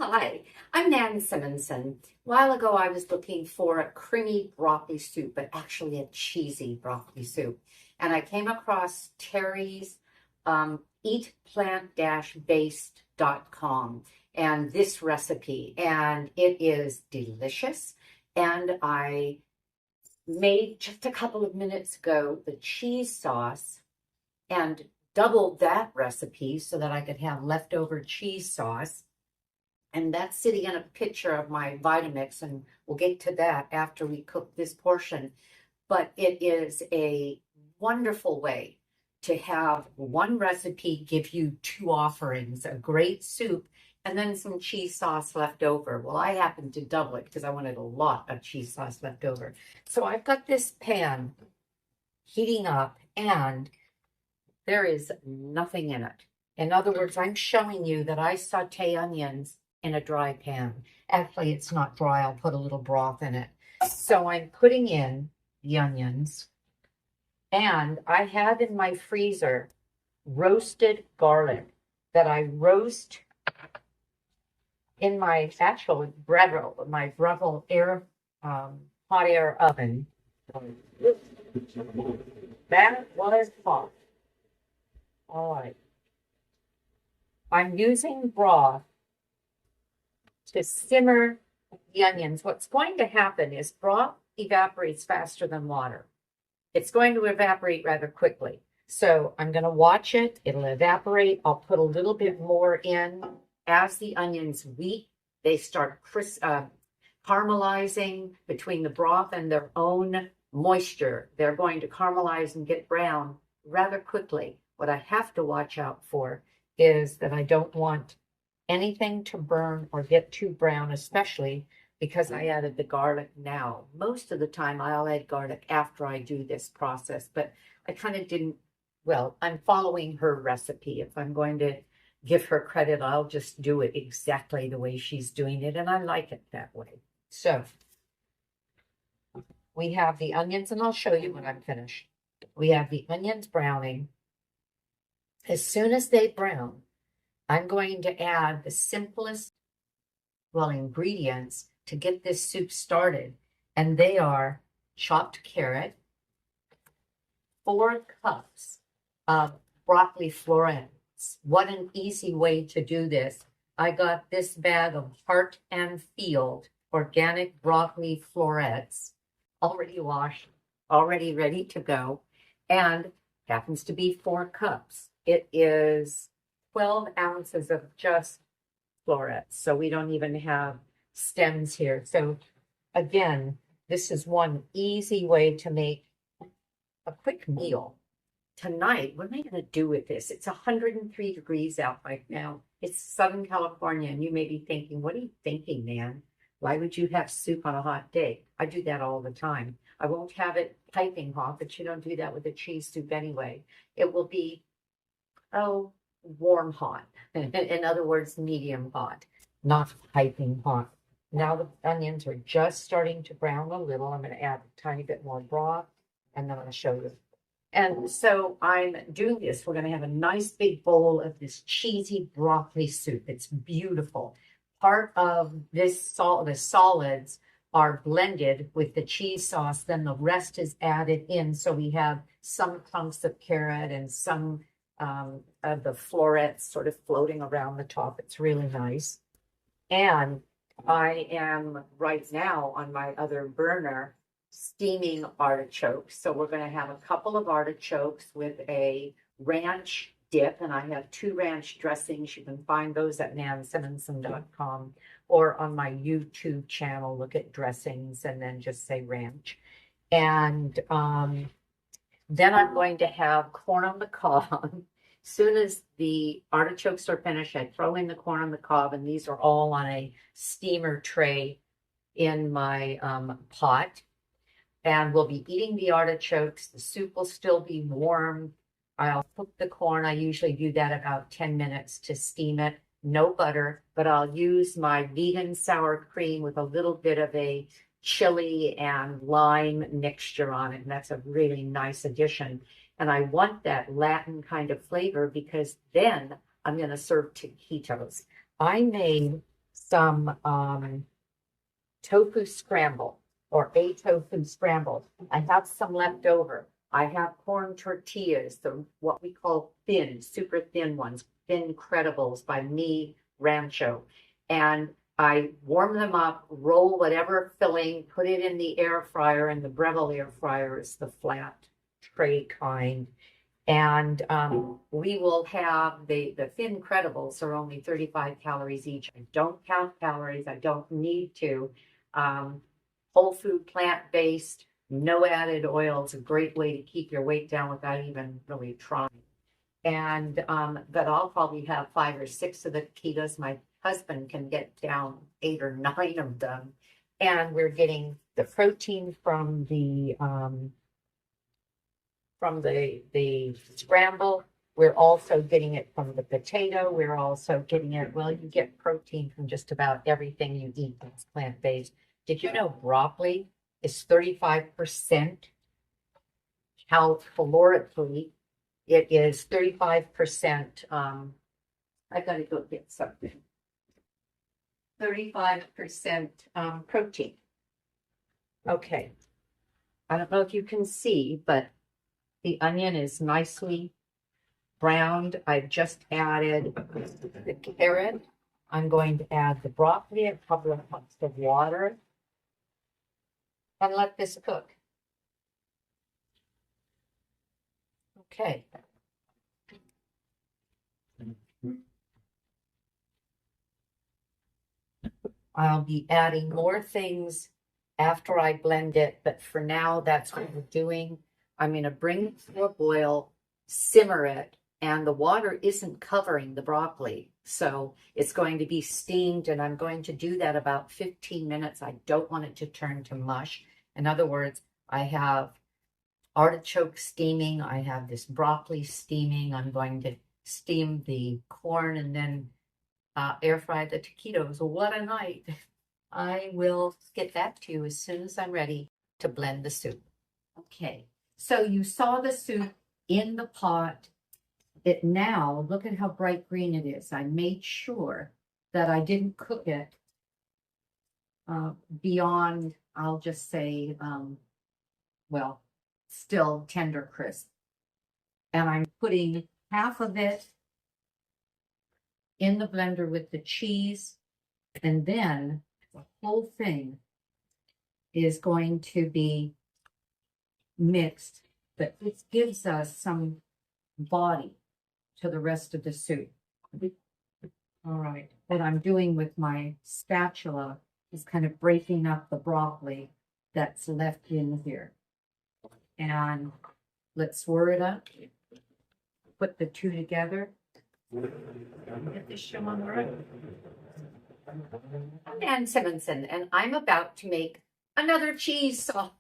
Hi, I'm Nan Simonsen. A while ago, I was looking for a creamy broccoli soup, but actually a cheesy broccoli soup. And I came across Terri's eatplant-based.com and this recipe, and it is delicious. And I made just a couple of minutes ago the cheese sauce and doubled that recipe so that I could have leftover cheese sauce. And that's sitting in a pitcher of my Vitamix, and we'll get to that after we cook this portion. But it is a wonderful way to have one recipe give you two offerings, a great soup and then some cheese sauce left over. Well, I happened to double it because I wanted a lot of cheese sauce left over. So I've got this pan heating up and there is nothing in it. In other words, I'm showing you that I saute onions in a dry pan. Actually, it's not dry. I'll put a little broth in it. So I'm putting in the onions, and I have in my freezer roasted garlic that I roast in my actual Breville, my Breville air hot air oven. That was hot. All right. I'm using broth to simmer the onions. What's going to happen is broth evaporates faster than water. It's going to evaporate rather quickly. So I'm going to watch it. It'll evaporate. I'll put a little bit more in. As the onions weep, they start caramelizing between the broth and their own moisture. They're going to caramelize and get brown rather quickly. What I have to watch out for is that I don't want anything to burn or get too brown, especially because I added the garlic now. Most of the time I'll add garlic after I do this process, but I kind of didn't, well, I'm following her recipe. If I'm going to give her credit, I'll just do it exactly the way she's doing it, and I like it that way. So we have the onions, and I'll show you when I'm finished. We have the onions browning. As soon as they brown, I'm going to add the simplest, ingredients to get this soup started. And they are chopped carrot, 4 cups of broccoli florets. What an easy way to do this. I got this bag of Heart and Field organic broccoli florets, already washed, already ready to go, and happens to be 4 cups. It is 12 ounces of just florets, so we don't even have stems here. So again, this is one easy way to make a quick meal. Tonight, what am I going to do with this? It's 103 degrees out right now. It's Southern California, and you may be thinking, what are you thinking, man? Why would you have soup on a hot day? I do that all the time. I won't have it piping hot, but you don't do that with a cheese soup anyway. It will be, warm hot. In other words, medium hot, not piping hot. Now the onions are just starting to brown a little. I'm going to add a tiny bit more broth, and then I'm going to show you. And so I'm doing this. We're going to have a nice big bowl of this cheesy broccoli soup. It's beautiful. Part of this the solids are blended with the cheese sauce. Then the rest is added in. So we have some clumps of carrot and some of the florets sort of floating around the top. It's really nice. And I am right now on my other burner steaming artichokes. So we're going to have a couple of artichokes with a ranch dip, and I have 2 ranch dressings. You can find those at nansimonsen.com or on my YouTube channel. Look at dressings and then just say ranch. And then I'm going to have corn on the cob. As soon as the artichokes are finished, I throw in the corn on the cob, and these are all on a steamer tray in my pot. And we'll be eating the artichokes. The soup will still be warm. I'll cook the corn. I usually do that about 10 minutes to steam it. No butter, but I'll use my vegan sour cream with a little bit of a chili and lime mixture on it. And that's a really nice addition. And I want that Latin kind of flavor because then I'm going to serve taquitos. I made some tofu scramble or a tofu scramble. I have some left over. I have corn tortillas, the what we call thin, super thin ones, Thin Credibles by Me Rancho. And I warm them up, roll whatever filling, put it in the air fryer, and the Breville air fryer is the flat tray kind. And we will have the Thin Credibles are only 35 calories each. I don't count calories. I don't need to. Whole food, plant-based, no added oils, a great way to keep your weight down without even really trying. And but I'll probably have 5 or 6 of the ketos. My husband can get down 8 or 9 of them. And we're getting the protein from the scramble. We're also getting it from the potato. We're also getting it, well, you get protein from just about everything you eat that's plant-based. Did you know broccoli is 35% calorically? It is 35%, I gotta go get something. 35% protein. Okay. I don't know if you can see, but the onion is nicely browned. I've just added the carrot. I'm going to add the broccoli, a couple of cups of water, and let this cook. Okay. I'll be adding more things after I blend it, but for now, that's what we're doing. I'm going to bring it to a boil, simmer it, and the water isn't covering the broccoli. So it's going to be steamed, and I'm going to do that about 15 minutes. I don't want it to turn to mush. In other words, I have artichoke steaming. I have this broccoli steaming. I'm going to steam the corn and then air fry the taquitos. What a night. I will get back to you as soon as I'm ready to blend the soup. Okay, so you saw the soup in the pot. It now, look at how bright green it is. I made sure that I didn't cook it beyond, I'll just say, well, still tender crisp. And I'm putting half of it in the blender with the cheese, and then the whole thing is going to be mixed, but it gives us some body to the rest of the soup. All right, what I'm doing with my spatula is kind of breaking up the broccoli that's left in here. And let's swirl it up, put the two together. Get this show on the road. I'm Simonsen, and I'm about to make another cheese sauce.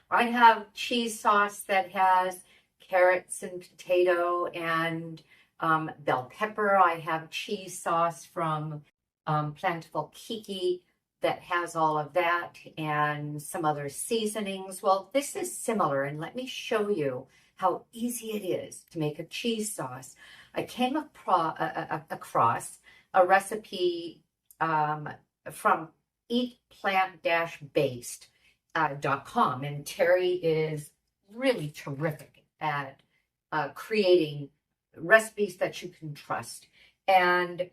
I have cheese sauce that has carrots and potato and bell pepper. I have cheese sauce from Plentiful Kiki that has all of that and some other seasonings. Well, this is similar, and let me show you how easy it is to make a cheese sauce. I came across a recipe from eatplant-based.com, and Terri is really terrific at creating recipes that you can trust. And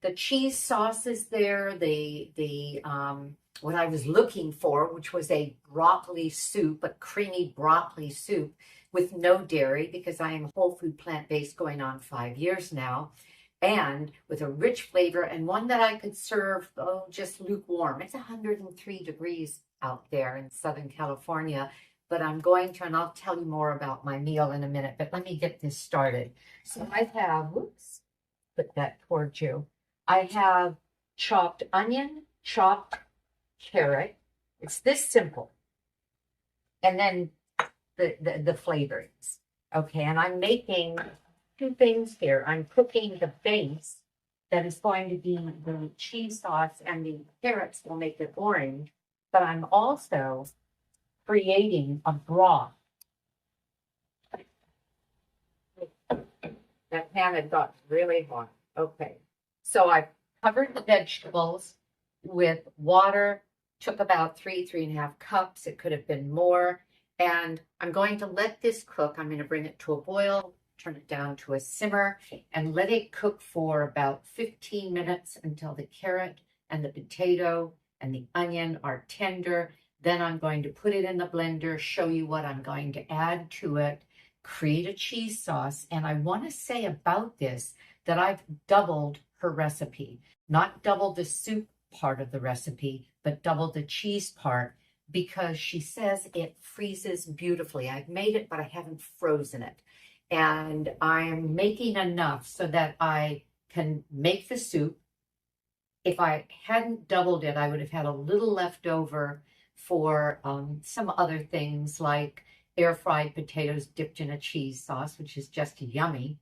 the cheese sauce is there, the what I was looking for, which was a broccoli soup, a creamy broccoli soup with no dairy, because I am whole food plant-based going on 5 years now, and with a rich flavor, and one that I could serve, just lukewarm. It's 103 degrees out there in Southern California, but I'm going to, and I'll tell you more about my meal in a minute, but let me get this started. So I have, whoops, put that towards you. I have chopped onion, chopped carrot. It's this simple. And then the flavorings. Okay, and I'm making two things here. I'm cooking the base that is going to be the cheese sauce, and the carrots will make it orange, but I'm also creating a broth. That pan had got really hot. Okay, so I covered the vegetables with water, took about 3.5 cups. It could have been more. And I'm going to let this cook. I'm going to bring it to a boil, turn it down to a simmer, and let it cook for about 15 minutes until the carrot and the potato and the onion are tender. Then I'm going to put it in the blender, show you what I'm going to add to it, create a cheese sauce. And I want to say about this that I've doubled her recipe, not double the soup part of the recipe, but double the cheese part, because she says it freezes beautifully. I've made it, but I haven't frozen it. And I'm making enough so that I can make the soup. If I hadn't doubled it, I would have had a little left over for some other things like air fried potatoes dipped in a cheese sauce, which is just yummy.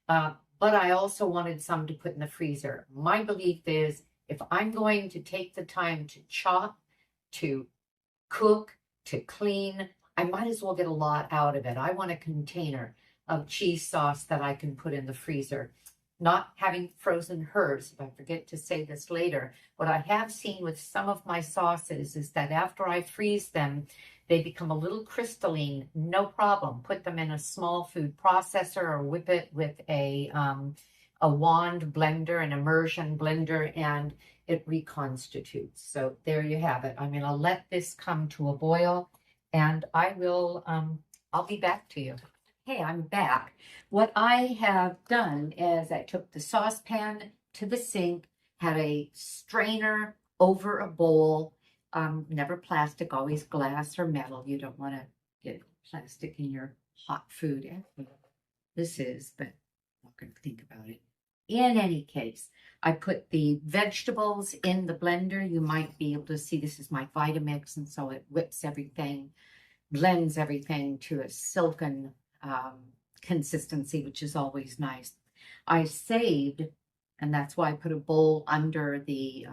But I also wanted some to put in the freezer. My belief is if I'm going to take the time to chop, to cook, to clean, I might as well get a lot out of it. I want a container of cheese sauce that I can put in the freezer. Not having frozen hers, if I forget to say this later, what I have seen with some of my sauces is that after I freeze them, they become a little crystalline, no problem. Put them in a small food processor or whip it with a wand blender, an immersion blender, and it reconstitutes. So there you have it. I'm going to let this come to a boil, and I'll be back to you. Hey, I'm back. What I have done is I took the saucepan to the sink, had a strainer over a bowl, never plastic, always glass or metal. You don't want to get plastic in your hot food. This is, but I'm not going to think about it. In any case, I put the vegetables in the blender. You might be able to see this is my Vitamix, and so it whips everything, blends everything to a silken consistency, which is always nice. I saved, and that's why I put a bowl under the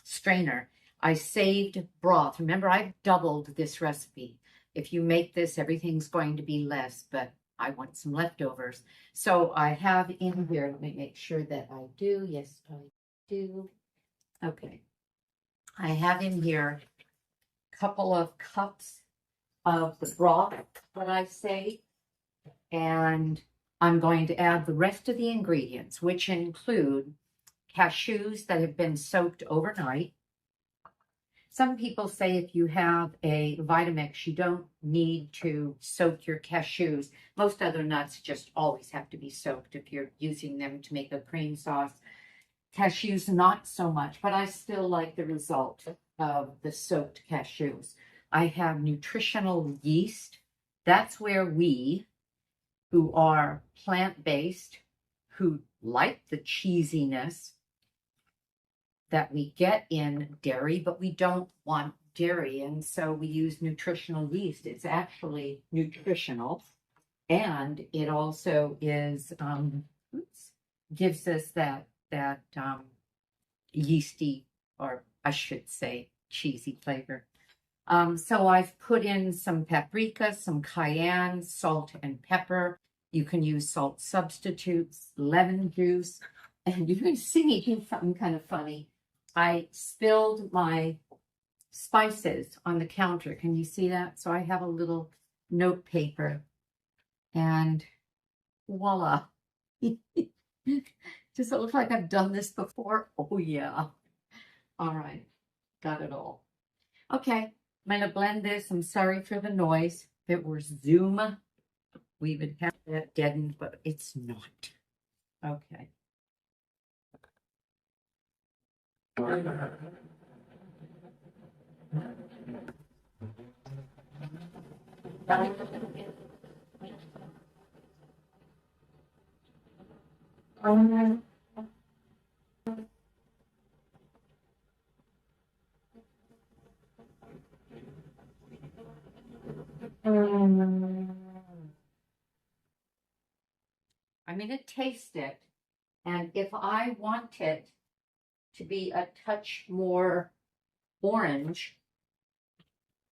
strainer. I saved broth. Remember, I doubled this recipe. If you make this, everything's going to be less, but I want some leftovers. So I have in here, let me make sure that I do. Yes, I do. Okay. I have in here a couple of cups of the broth that I saved. And I'm going to add the rest of the ingredients, which include cashews that have been soaked overnight. Some people say if you have a Vitamix, you don't need to soak your cashews. Most other nuts just always have to be soaked if you're using them to make a cream sauce. Cashews, not so much, but I still like the result of the soaked cashews. I have nutritional yeast. That's where we, who are plant-based, who like the cheesiness that we get in dairy, but we don't want dairy, and so we use nutritional yeast. It's actually nutritional, and it also is gives us that yeasty, or I should say cheesy flavor. So I've put in some paprika, some cayenne, salt, and pepper. You can use salt substitutes, lemon juice, and you can see me do something kind of funny. I spilled my spices on the counter. Can you see that? So I have a little note paper, and voila. Does it look like I've done this before? Oh, yeah. All right. Got it all. Okay. I'm going to blend this. I'm sorry for the noise. If it were Zoom, we would have that deadened, but it's not. Okay. I'm going to taste it, and if I want it to be a touch more orange,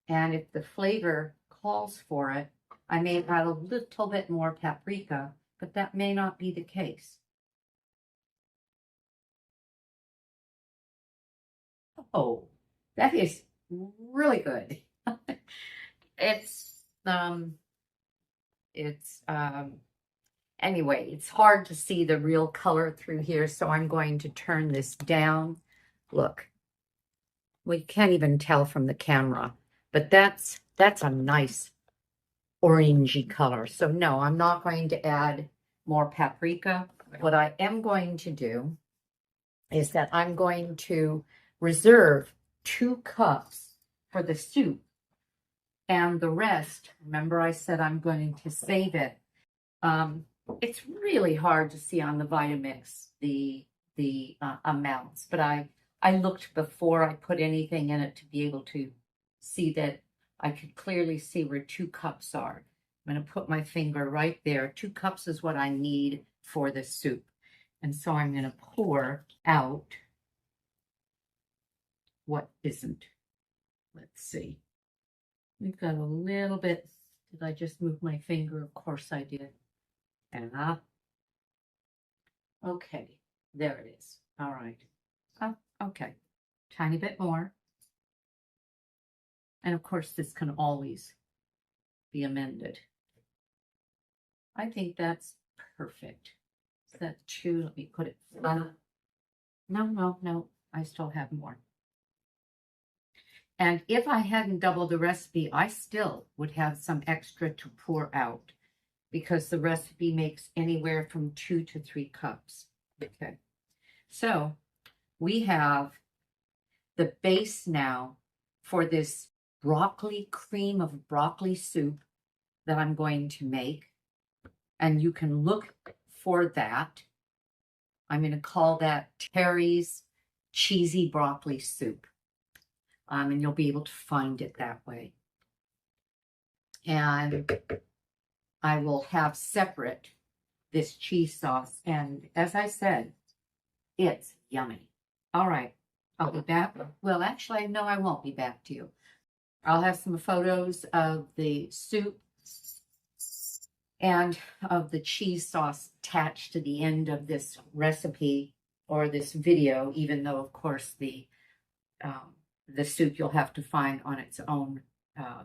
and if the flavor calls for it, I may add a little bit more paprika, but that may not be the case. Oh, that is really good. It's, anyway, it's hard to see the real color through here, so I'm going to turn this down. Look, we can't even tell from the camera, but that's a nice orangey color. So no, I'm not going to add more paprika. What I am going to do is that I'm going to reserve 2 cups for the soup, and the rest, remember I said I'm going to save it. It's really hard to see on the Vitamix the amounts, but I looked before I put anything in it to be able to see that I could clearly see where 2 cups are. I'm going to put my finger right there. 2 cups is what I need for the soup. And so I'm going to pour out what isn't. Let's see. We've got a little bit. Did I just move my finger? Of course I did. And okay, there it is. All right. Oh, okay. Tiny bit more. And of course, this can always be amended. I think that's perfect. Is that 2? Let me put it. No. I still have more. And if I hadn't doubled the recipe, I still would have some extra to pour out, because the recipe makes anywhere from 2 to 3 cups. Okay. So we have the base now for this broccoli cream of broccoli soup that I'm going to make. And you can look for that. I'm going to call that Terri's cheesy broccoli soup. And you'll be able to find it that way. And I will have separate this cheese sauce. And as I said, it's yummy. All right. I'll be back. Well, actually, no, I won't be back to you. I'll have some photos of the soup and of the cheese sauce attached to the end of this recipe or this video, even though, of course, the soup you'll have to find on its own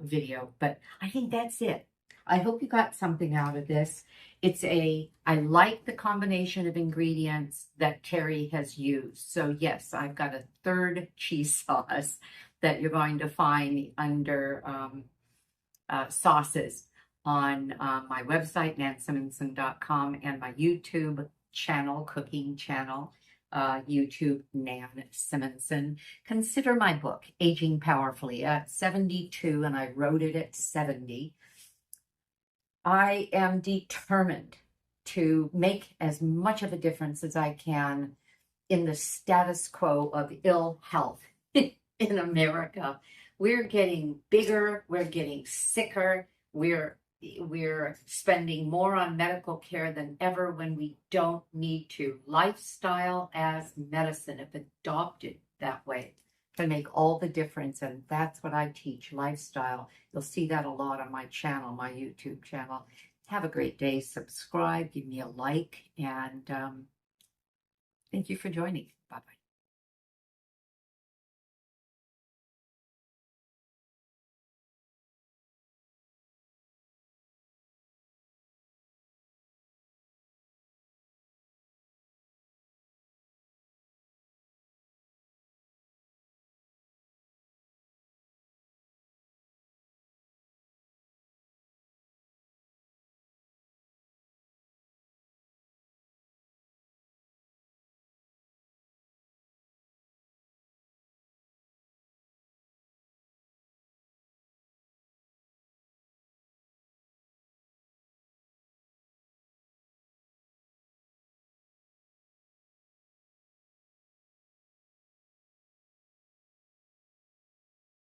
video. But I think that's it. I hope you got something out of this. I like the combination of ingredients that Terri has used. So yes, I've got a 3rd cheese sauce that you're going to find under sauces on my website, nansimonsen.com, and my YouTube channel, cooking channel, YouTube, Nan Simonsen. Consider my book, Aging Powerfully, at 72, and I wrote it at 70. I am determined to make as much of a difference as I can in the status quo of ill health in America. We're getting bigger, we're getting sicker, we're spending more on medical care than ever when we don't need to. Lifestyle as medicine, if adopted that way, can make all the difference, and that's what I teach, lifestyle. You'll see that a lot on my channel, my YouTube channel. Have a great day. Subscribe, give me a like, and thank you for joining. Bye-bye.